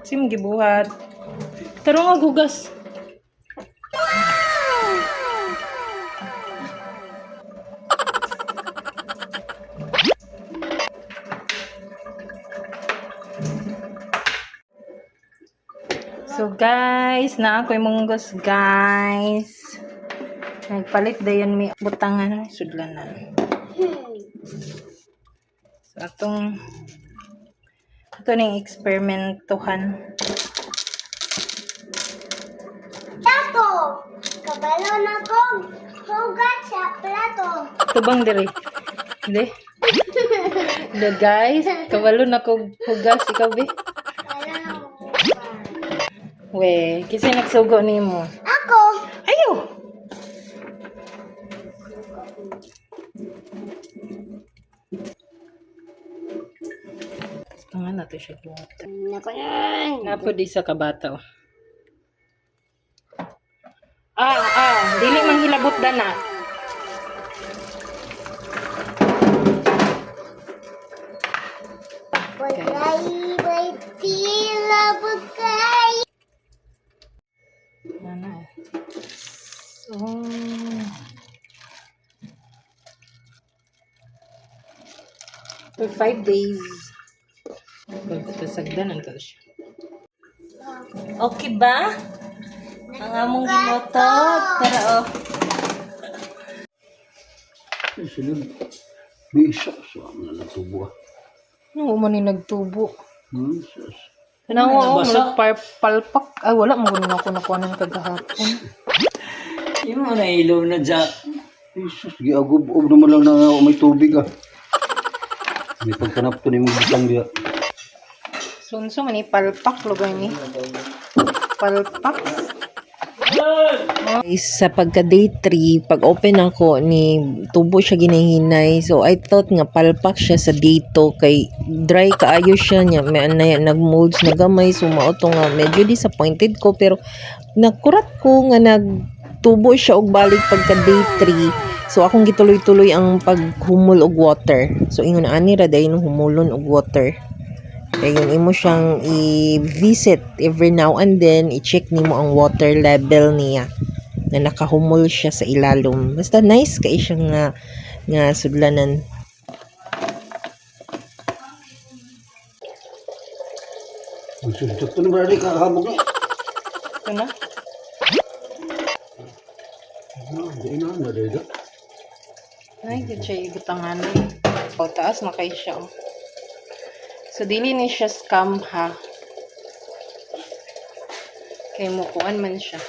Sim gibuhat. Tarong ang hugas. So guys, na ako'y munggos guys. Nagpalit dayon mi butangan sudlanan. So atong ito ning eksperimentuhan. Tato! Kabalo na kong hugat sa plato. Tubang diri. Hindi. The guys, kabalo na ko hugas ikaw be. Kabalo na kong hugat. We, kasi nagsugo nimo. Ako! Ayo. Tangan nato siya buhat. Nako yan! Napo di sa kabata. Oh. Dili man hilabot dana. Bagay, may tila bagay. Nana. So, for 5 days. Pagpasagdanan ka siya. Okay ba? Ang among gimoto. Tara oh. Silid. May isa sa mga natubo. Ano man ni nagtubo? Sus. Kanang palpak. Ay, wala mo na ako nakuha ng kagahapon. Yung mga nailaw na dyan. Jesus, giagob-og naman lang na may tubig ah. May pagkanap to ni mga bitang diya. Sunso man ni palpak lugay ni. Palpak. Sa pagka day 3, pag open ako ni tubo siya ginahinay. So I thought nga palpak siya sa day 2 kay dry kaayo siya niya. May nag-molds na gamay. So mauto nga medyo disappointed ko pero nakurat ko nga nagtubo siya og balik pagka day 3. So akong gituloy-tuloy ang paghumol og water. So ingon ani ra dayon humulon og water. Kaya yun, imo siyang i-visit every now and then, i-check nimo ang water level niya na nakahumol siya sa ilalom. Basta nice kay siya nga sudlanan. Ang sulit to ni Brady kahabog na. Ito na. Hindi na dito. Ay, yun siya igutangan. O, taas na kayo siya. Oh. So, dili ni siya scam ha. Kaya mukuan man siya.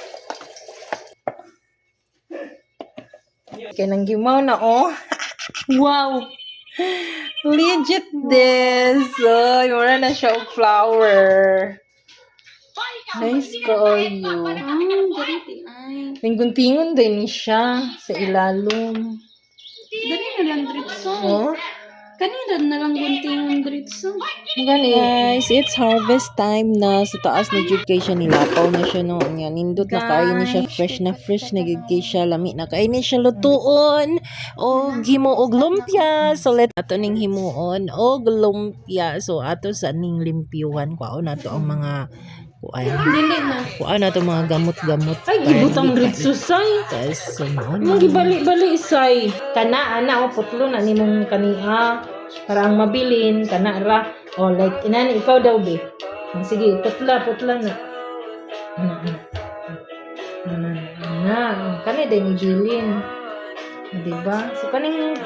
Kaya nang gimaw na oh. Wow! Legit this! So, mura na siya og flower. Nice kayo. Dariti ay. Tinggon-tingon din ni siya sa ilalom. Dali na lang dritso. Oh? Kanina na lang gunting dritso. Gani. Guys, it's harvest time na. Sa taas na jud kay siya nilapaw na siya no. Nya nindot na kayo ni siya fresh na gid kay siya lami na kay ni siya lutuon og himo og lumpia. So let ato ning himuon og lumpia. So ato sa ning limpyuhan kuan nato ang mga Dili na. kuan nato mga gamot-gamot. Ay, gibutang dritso say. Tas sumaon. Mong gibali-bali say. Kana ana o putlo na nimong kaniha para ang mabilin kana ra. O like inani ikaw daw be. Sige, putla na. Ana. Kani day ni bilin. Diba? So kaning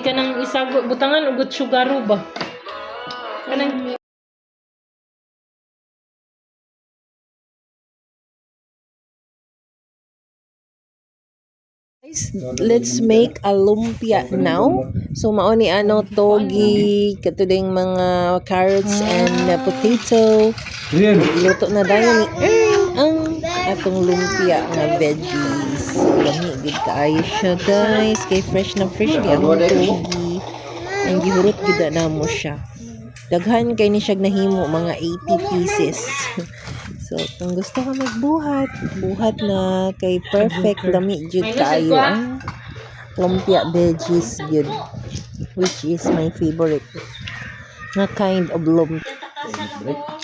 kanang isago butangan ugot sugaro ba? Kanang Guys, let's make a lumpia now. So mao ni ano togi katuding mga carrots and potato. Luto na dayon ni ang atong lumpia nga veggies. Lami gid kaayo siya guys. Kay fresh na fresh di ang togi. Ang gihurot gid na mo siya. Daghan kay ni siya nahimo mga 80 pieces. So So, kung gusto ka magbuhat, buhat na kay perfect lami jud kayo ang lumpia veggies yun, which is my favorite na kind of lumpia. Break.